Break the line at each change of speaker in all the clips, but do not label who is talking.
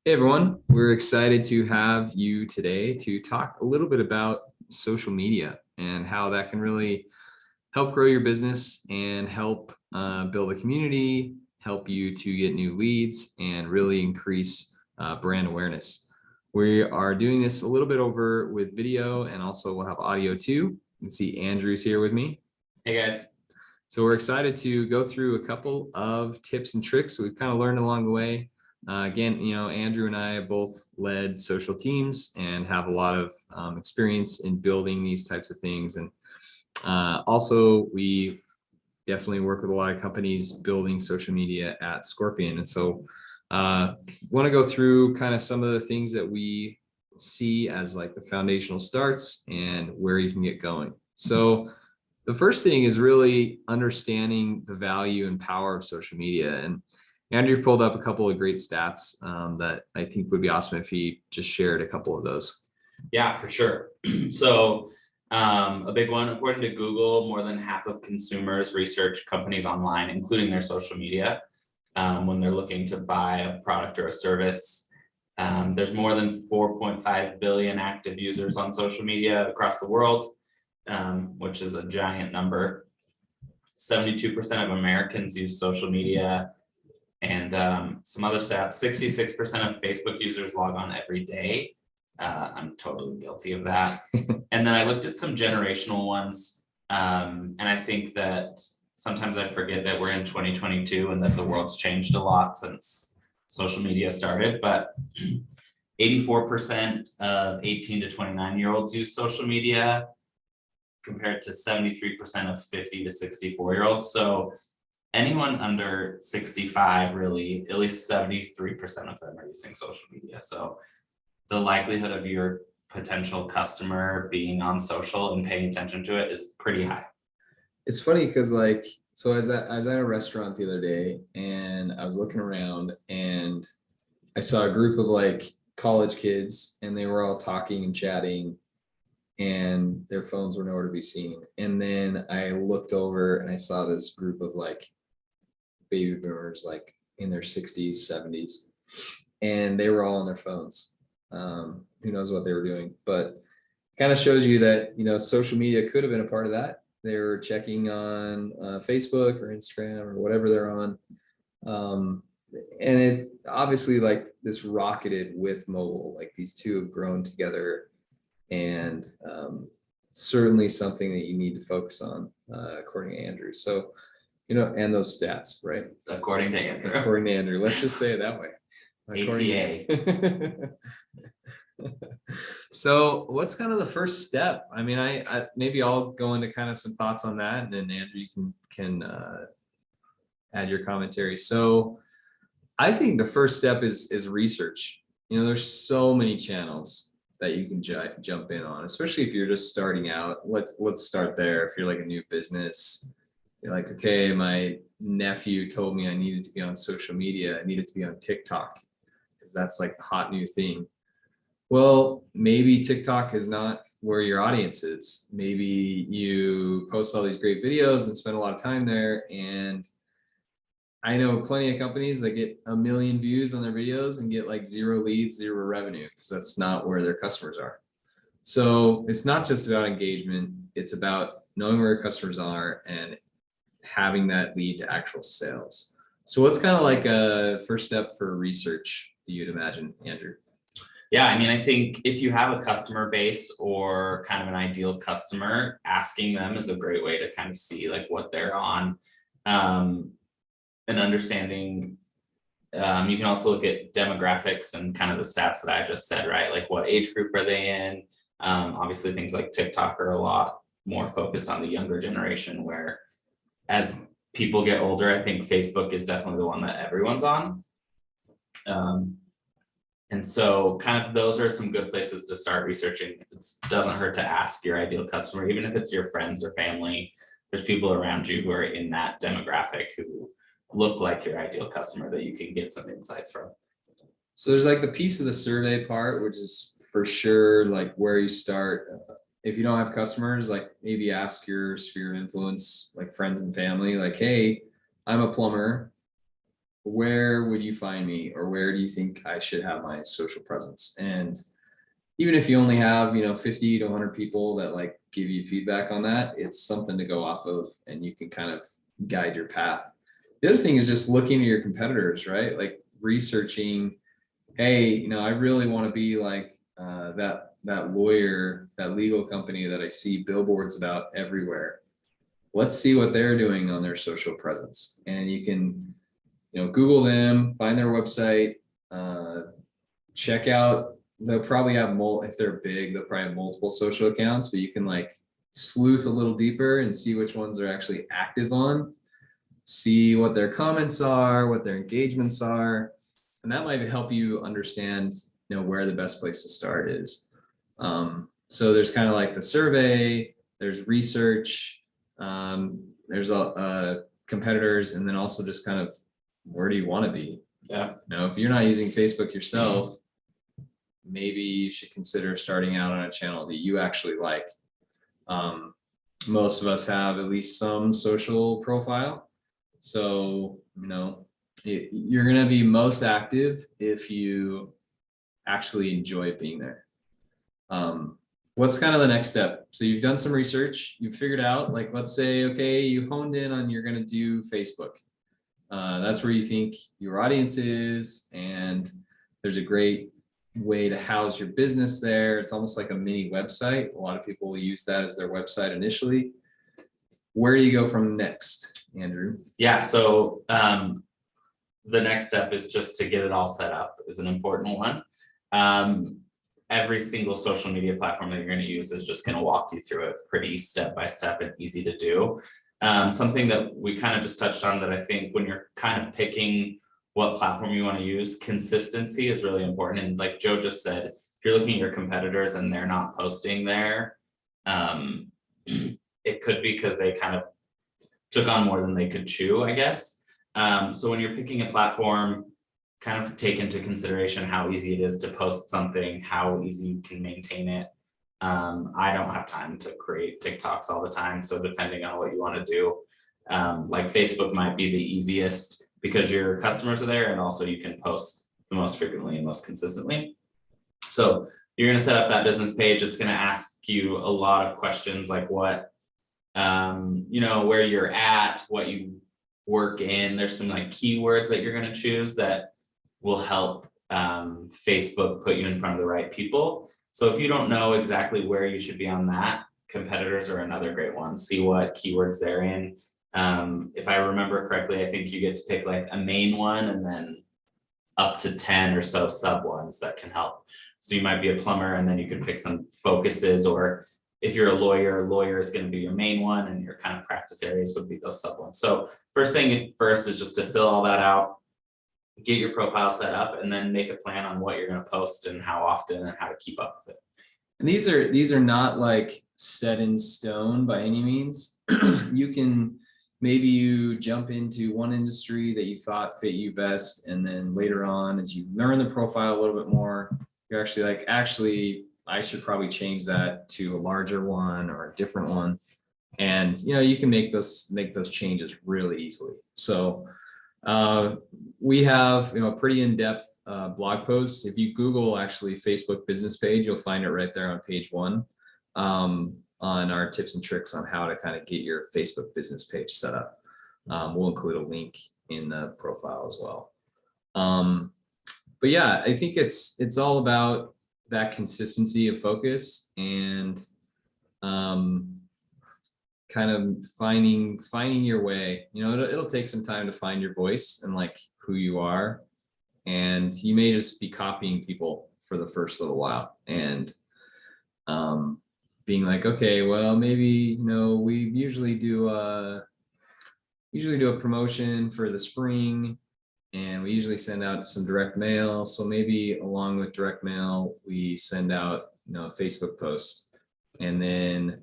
Hey everyone, we're excited to have you today to talk a little bit about social media and how that can really help grow your business and help build a community, help you to get new leads, and really increase brand awareness. We are doing this a little bit over with video, and also we'll have audio too. You can see Andrew's here with me.
Hey guys.
So we're excited to go through a couple of tips and tricks we've kind of learned along the way. Again, Andrew and I have both led social teams and have a lot of experience in building these types of things. And also, we definitely work with a lot of companies building social media at Scorpion. And so want to go through kind of some of the things that we see as like the foundational starts and where you can get going. So the first thing is really understanding the value and power of social media. And Andrew pulled up a couple of great stats that I think would be awesome if he just shared a couple of those.
Yeah, for sure. So a big one, according to Google, more than half of consumers research companies online, including their social media, when they're looking to buy a product or a service. There's more than 4.5 billion active users on social media across the world, which is a giant number. 72% of Americans use social media. And some other stats, 66% of Facebook users log on every day. I'm totally guilty of that. And then I looked at some generational ones. And I think that sometimes I forget that we're in 2022 and that the world's changed a lot since social media started. But 84% of 18 to 29-year-olds use social media compared to 73% of 50 to 64-year-olds. So anyone under 65, really, at least 73% of them are using social media. So the likelihood of your potential customer being on social and paying attention to it is pretty high.
It's funny because so I was at a restaurant the other day and I was looking around and I saw a group of like college kids and they were all talking and chatting and their phones were nowhere to be seen. And then I looked over and I saw this group of like baby boomers like in their 60s, 70s, and they were all on their phones. Who knows what they were doing, but kind of shows you that, social media could have been a part of that. They were checking on Facebook or Instagram or whatever they're on. And it obviously like this rocketed with mobile, like these two have grown together and certainly something that you need to focus on according to Andrew. So, and those stats, right?
According to Andrew.
According to Andrew. Let's just say it that way.
ATA.
So what's kind of the first step? I mean, I maybe I'll go into kind of some thoughts on that, and then Andrew, you can add your commentary. So I think the first step is research. There's so many channels that you can jump in on, especially if you're just starting out. Let's start there. If you're like a new business, you're like, okay, my nephew told me I needed to be on social media. I needed to be on TikTok because that's like the hot new thing. Well, maybe TikTok is not where your audience is. Maybe you post all these great videos and spend a lot of time there. And I know plenty of companies that get 1 million views on their videos and get like 0 leads, 0 revenue, because that's not where their customers are. So it's not just about engagement. It's about knowing where your customers are and having that lead to actual sales. So what's kind of like a first step for research you'd imagine, Andrew?
Yeah, I mean, I think if you have a customer base or kind of an ideal customer, asking them is a great way to kind of see like what they're on, and understanding. You can also look at demographics and kind of the stats that I just said, right? Like what age group are they in? Obviously, things like TikTok are a lot more focused on the younger generation, where as people get older, I think Facebook is definitely the one that everyone's on. And so kind of those are some good places to start researching. It doesn't hurt to ask your ideal customer, even if it's your friends or family. There's people around you who are in that demographic who look like your ideal customer that you can get some insights from.
So there's like the piece of the survey part, which is for sure like where you start. If you don't have customers, like maybe ask your sphere of influence, like friends and family, like, hey, I'm a plumber. where would you find me, or where do you think I should have my social presence? And even if you only have, 50 to 100 people that like give you feedback on that, it's something to go off of, and you can kind of guide your path. The other thing is just looking at your competitors, right? Like researching, hey, I really want to be like that lawyer, that legal company that I see billboards about everywhere. Let's see what they're doing on their social presence. And you can, Google them, find their website, check out. They'll probably have if they're big, they'll probably have multiple social accounts, but you can like sleuth a little deeper and see which ones are actually active on, see what their comments are, what their engagements are, and that might help you understand, where the best place to start is. So there's kind of like the survey, there's research, there's competitors, and then also just kind of where do you want to be?
Yeah.
If you're not using Facebook yourself, maybe you should consider starting out on a channel that you actually like. Most of us have at least some social profile. So, you're going to be most active if you actually enjoy being there. What's kind of the next step? So you've done some research, you've figured out, like, let's say, okay, you honed in on you're going to do Facebook. That's where you think your audience is, and there's a great way to house your business there. It's almost like a mini website. A lot of people will use that as their website initially. Where do you go from next, Andrew?
Yeah, so the next step is just to get it all set up is an important one. Every single social media platform that you're going to use is just going to walk you through it pretty step by step and easy to do. Something that we kind of just touched on that I think when you're kind of picking what platform you want to use, consistency is really important. And like Joe just said, if you're looking at your competitors and they're not posting there, it could be because they kind of took on more than they could chew, I guess. So when you're picking a platform, kind of take into consideration how easy it is to post something, how easy you can maintain it. I don't have time to create TikToks all the time. So depending on what you want to do, like Facebook might be the easiest because your customers are there and also you can post the most frequently and most consistently. So you're going to set up that business page. It's going to ask you a lot of questions like what, where you're at, what you work in. There's some like keywords that you're going to choose that will help Facebook put you in front of the right people. So if you don't know exactly where you should be on that, competitors are another great one. See what keywords they're in. If I remember correctly, I think you get to pick like a main one and then up to 10 or so sub ones that can help. So you might be a plumber and then you could pick some focuses, or if you're a lawyer is going to be your main one and your kind of practice areas would be those sub ones. So first thing first is just to fill all that out, get your profile set up, and then make a plan on what you're going to post and how often and how to keep up with it.
And these are not like set in stone by any means. Maybe you jump into one industry that you thought fit you best, and then later on, as you learn the profile a little bit more, you're actually like, I should probably change that to a larger one or a different one. And you can make those changes really easily. So we have a pretty in-depth blog post. If you Google actually Facebook business page, you'll find it right there on page 1 on our tips and tricks on how to kind of get your Facebook business page set up. We'll include a link in the profile as well. But yeah, I think it's all about that consistency of focus and kind of finding your way. It'll take some time to find your voice and like who you are, and you may just be copying people for the first little while and being like, okay, well, maybe we usually do a promotion for the spring, and we usually send out some direct mail. So maybe along with direct mail, we send out a Facebook post, and then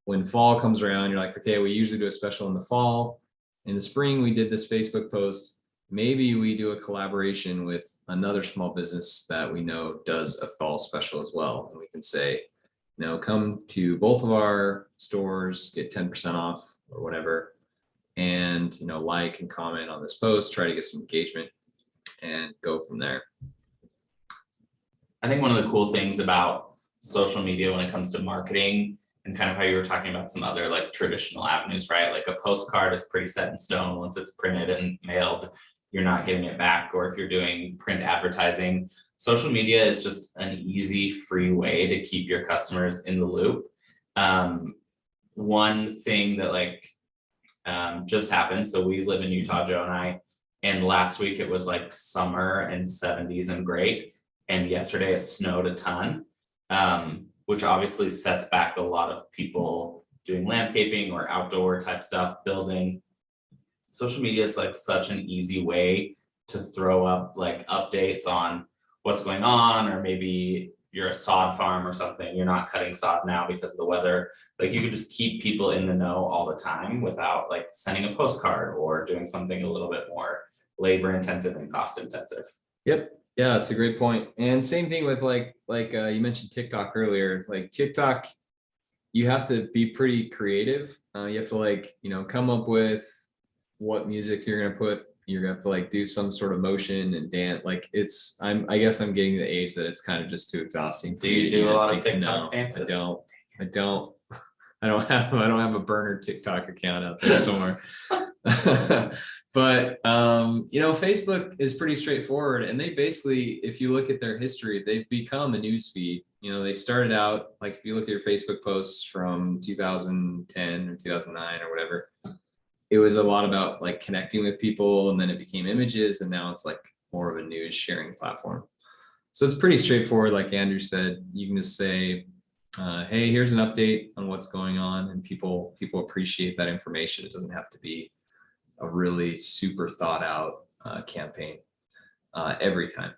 when fall comes around, you're like, okay, we usually do a special in the fall. In the spring, we did this Facebook post. Maybe we do a collaboration with another small business that we know does a fall special as well. And we can say, come to both of our stores, get 10% off or whatever. and, like and comment on this post, try to get some engagement and go from there.
I think one of the cool things about social media when it comes to marketing and kind of how you were talking about some other like traditional avenues, right? Like a postcard is pretty set in stone. Once it's printed and mailed, you're not getting it back. Or if you're doing print advertising, social media is just an easy, free way to keep your customers in the loop. One thing that just happened. So we live in Utah, Joe and I, and last week it was like summer and 70s and great. And yesterday it snowed a ton, which obviously sets back a lot of people doing landscaping or outdoor type stuff, building. Social media is like such an easy way to throw up like updates on what's going on, or maybe you're a sod farm or something, you're not cutting sod now because of the weather. Like you could just keep people in the know all the time without like sending a postcard or doing something a little bit more labor intensive and cost intensive.
Yep. Yeah, that's a great point. And same thing with like you mentioned TikTok earlier. Like TikTok, you have to be pretty creative. You have to come up with what music you're gonna put. You're gonna have to like do some sort of motion and dance. Like I guess I'm getting to the age that it's kind of just too exhausting.
Do you do a lot of TikTok
No,
dances?
I don't I don't have a burner TikTok account out there somewhere. But Facebook is pretty straightforward, and they basically, if you look at their history, they've become a news feed. They started out like, if you look at your Facebook posts from 2010 or 2009 or whatever, it was a lot about like connecting with people, and then it became images, and now it's like more of a news sharing platform. So it's pretty straightforward. Like Andrew said, you can just say, hey, here's an update on what's going on, and people appreciate that information. It doesn't have to be a really super thought out campaign every time.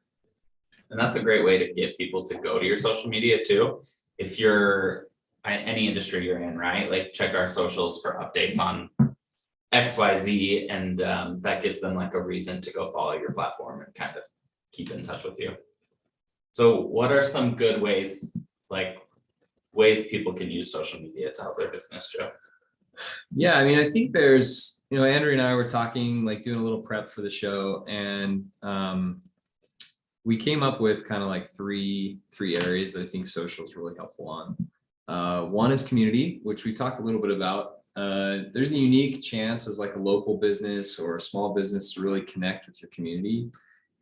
And that's a great way to get people to go to your social media too. If you're any industry you're in, right? Like check our socials for updates on XYZ, and that gives them like a reason to go follow your platform and kind of keep in touch with you. So what are some good ways people can use social media to help their business, Joe?
Yeah, I mean, I think there's, Andrew and I were talking, like doing a little prep for the show, and we came up with kind of like three areas that I think social is really helpful on. One is community, which we talked a little bit about. There's a unique chance as like a local business or a small business to really connect with your community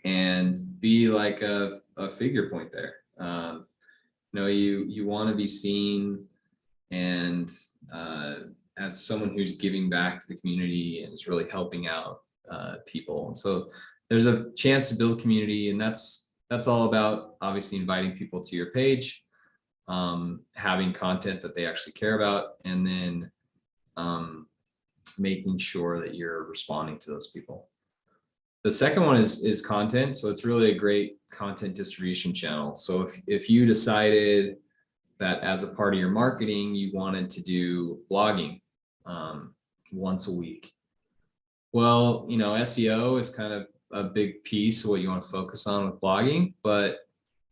and be like a figure point there. You want to be seen and as someone who's giving back to the community and is really helping out people. And so there's a chance to build community, and that's all about obviously inviting people to your page, having content that they actually care about, and then making sure that you're responding to those people. The second one is content. So it's really a great content distribution channel. So if you decided that as a part of your marketing, you wanted to do blogging once a week, well, SEO is kind of a big piece of what you want to focus on with blogging, but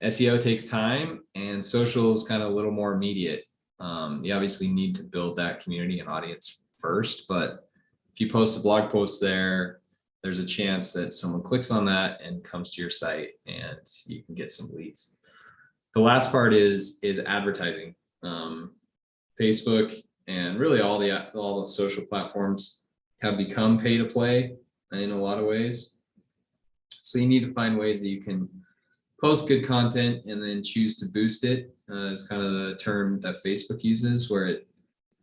SEO takes time, and social is kind of a little more immediate. You obviously need to build that community and audience first, but if you post a blog post there's a chance that someone clicks on that and comes to your site, and you can get some leads. The last part is advertising. Facebook and really all the social platforms have become pay to play in a lot of ways. So you need to find ways that you can post good content and then choose to boost it. It's kind of the term that Facebook uses, where it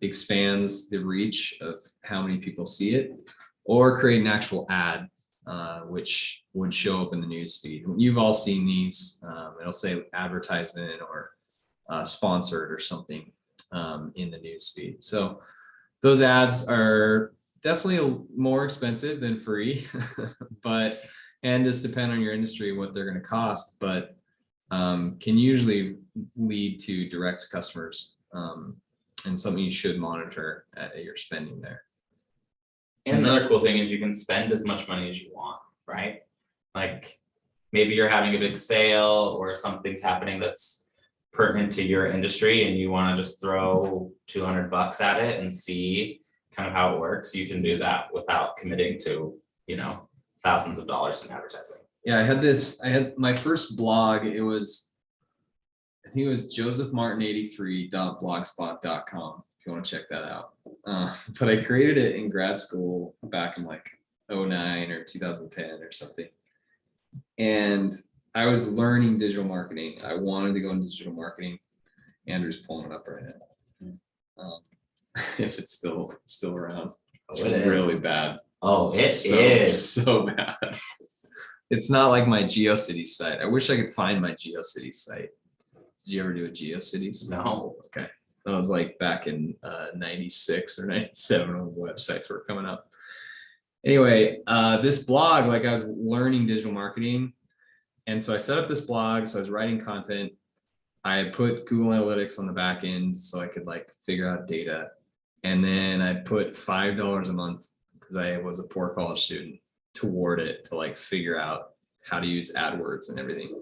expands the reach of how many people see it, or create an actual ad, which would show up in the news feed. You've all seen these. It'll say advertisement or sponsored or something in the news feed. So those ads are definitely more expensive than free, and just depend on your industry what they're going to cost, but can usually lead to direct customers, and something you should monitor at your spending there.
And another cool thing is you can spend as much money as you want, right? Like maybe you're having a big sale or something's happening that's pertinent to your industry, and you want to just throw $200 at it and see kind of how it works, you can do that without committing to, thousands of dollars in advertising.
Yeah, I had my first blog. I think it was josephmartin83.blogspot.com if you want to check that out. But I created it in grad school back in like 09 or 2010 or something. And I was learning digital marketing. I wanted to go into digital marketing. Andrew's pulling it up right now. If it's still around. It's
Oh, it is.
really bad.
Oh, it is
so bad. It's not like my GeoCities site. I wish I could find my GeoCities site. Did you ever do a GeoCities?
No.
Okay. That was like back in 96 or 97 when the websites were coming up. Anyway, this blog, like I was learning digital marketing. And so I set up this blog. So I was writing content. I put Google Analytics on the back end so I could like figure out data. And then I put $5 a month because I was a poor college student toward it to like figure out how to use AdWords and everything.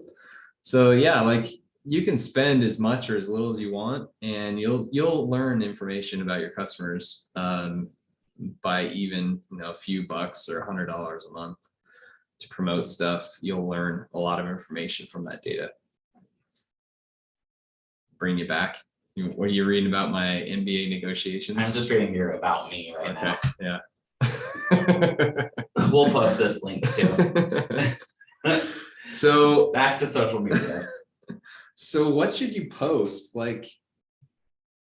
So yeah, like you can spend as much or as little as you want, and you'll learn information about your customers by even a few bucks or $100 a month to promote stuff. You'll learn a lot of information from that data. Bring you back. What are you reading about my MBA negotiations?
I'm just reading your About Me right now.
Yeah.
We'll post this link too.
So
Back to social media.
So what should you post? Like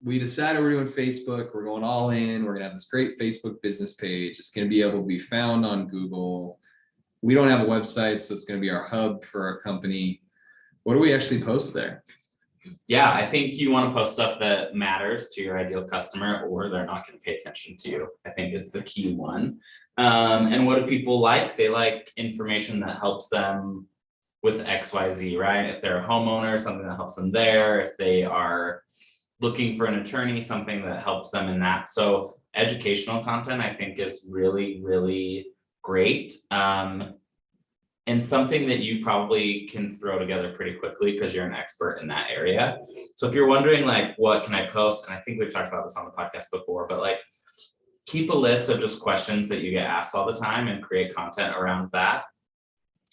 we decided we're doing Facebook, we're going all in, we're gonna have this great Facebook business page. It's gonna be able to be found on Google. We don't have a website, so it's gonna be our hub for our company. What do we actually post there?
Yeah, I think you want to post stuff that matters to your ideal customer, or they're not going to pay attention to you, I think is the key one. And what do people like? They like information that helps them with XYZ, right? If they're a homeowner, something that helps them there. If they are looking for an attorney, something that helps them in that. So educational content, I think, is really, really great. And something that you probably can throw together pretty quickly because you're an expert in that area. So if you're wondering like, what can I post? And I think we've talked about this on the podcast before, but like keep a list of just questions that you get asked all the time and create content around that.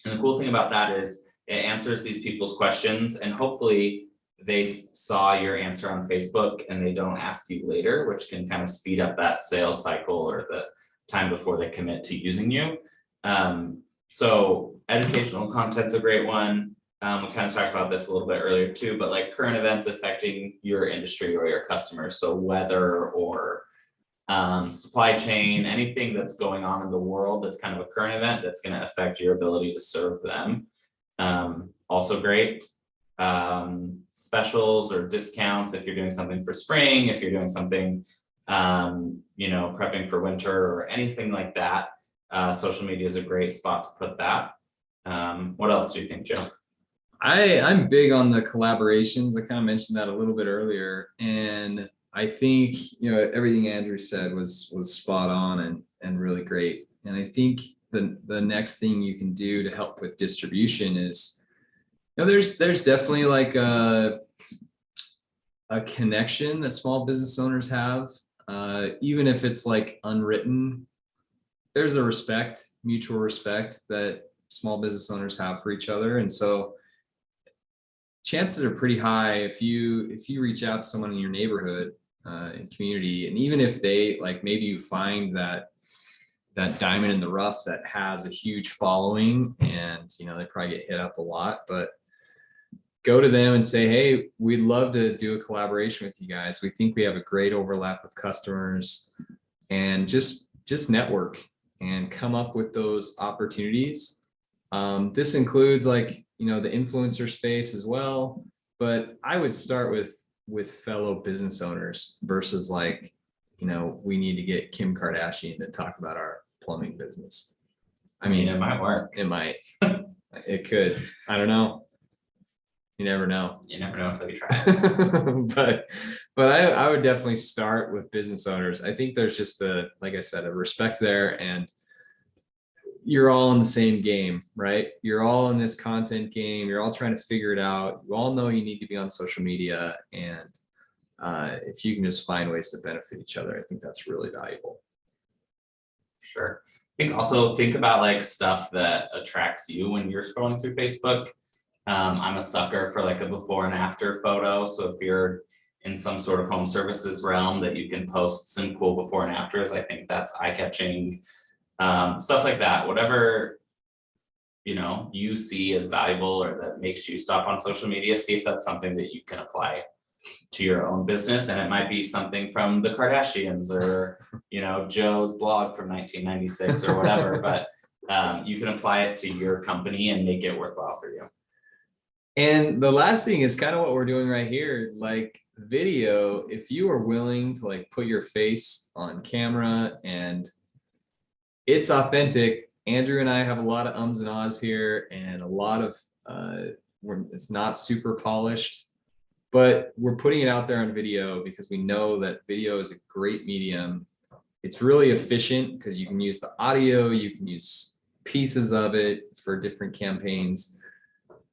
And the cool thing about that is it answers these people's questions, and hopefully they saw your answer on Facebook and they don't ask you later, which can kind of speed up that sales cycle or the time before they commit to using you. So educational content's a great one. We kind of talked about this a little bit earlier too, but like current events affecting your industry or your customers. So weather or supply chain, anything that's going on in the world that's kind of a current event that's going to affect your ability to serve them. Also great. Specials or discounts if you're doing something for spring, if you're doing something, prepping for winter or anything like that. Social media is a great spot to put that. What else do you think, Joe?
I'm big on the collaborations. I kind of mentioned that a little bit earlier, and I think everything Andrew said was spot on and really great. And I think the next thing you can do to help with distribution is, there's definitely like a connection that small business owners have, even if it's like unwritten. There's a mutual respect that small business owners have for each other. And so chances are pretty high if you reach out to someone in your neighborhood and community, and even if they like, maybe you find that diamond in the rough that has a huge following and they probably get hit up a lot, but go to them and say, hey, we'd love to do a collaboration with you guys. We think we have a great overlap of customers, and just network and come up with those opportunities. This includes like, the influencer space as well, but I would start with fellow business owners versus like, we need to get Kim Kardashian to talk about our plumbing business. I mean,
it might work.
It might. It could. I don't know. You never know.
You never know until you try.
But I would definitely start with business owners. I think there's just like I said, a respect there, and you're all in the same game, right? You're all in this content game. You're all trying to figure it out. You all know you need to be on social media, and if you can just find ways to benefit each other, I think that's really valuable.
Sure. I think also think about like stuff that attracts you when you're scrolling through Facebook. I'm a sucker for like a before and after photo. So if you're in some sort of home services realm that you can post some cool before and afters, I think that's eye-catching. Stuff like that, whatever, you know, you see as valuable or that makes you stop on social media, see if that's something that you can apply to your own business. And it might be something from the Kardashians or, you know, Joe's blog from 1996 or whatever, but you can apply it to your company and make it worthwhile for you.
And the last thing is kind of what we're doing right here, like video, if you are willing to like put your face on camera and it's authentic. Andrew and I have a lot of ums and ahs here and a lot of, it's not super polished, but we're putting it out there on video because we know that video is a great medium. It's really efficient because you can use the audio, you can use pieces of it for different campaigns.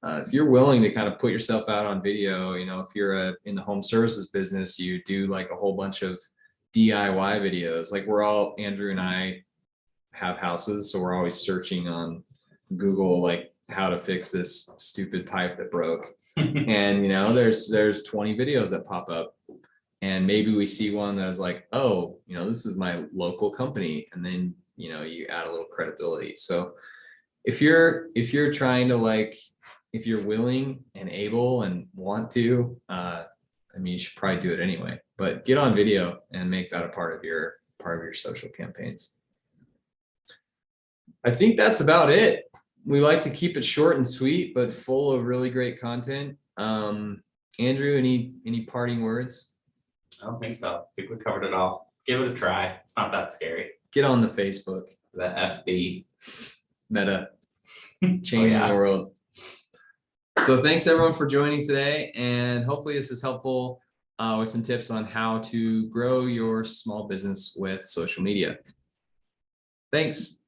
If you're willing to kind of put yourself out on video, you know, if you're in the home services business, you do like a whole bunch of DIY videos. Like Andrew and I have houses, so we're always searching on Google, like how to fix this stupid pipe that broke. And, you know, there's 20 videos that pop up and maybe we see one that is like, oh, you know, this is my local company. And then, you know, you add a little credibility. So if you're trying to like, if you're willing and able and want to, I mean, you should probably do it anyway, but get on video and make that a part of your social campaigns. I think that's about it. We like to keep it short and sweet, but full of really great content. Andrew, any parting words?
I don't think so. I think we covered it all. Give it a try. It's not that scary.
Get on the Facebook.
The FB.
Meta. Changing the world. So thanks everyone for joining today. And hopefully this is helpful with some tips on how to grow your small business with social media. Thanks.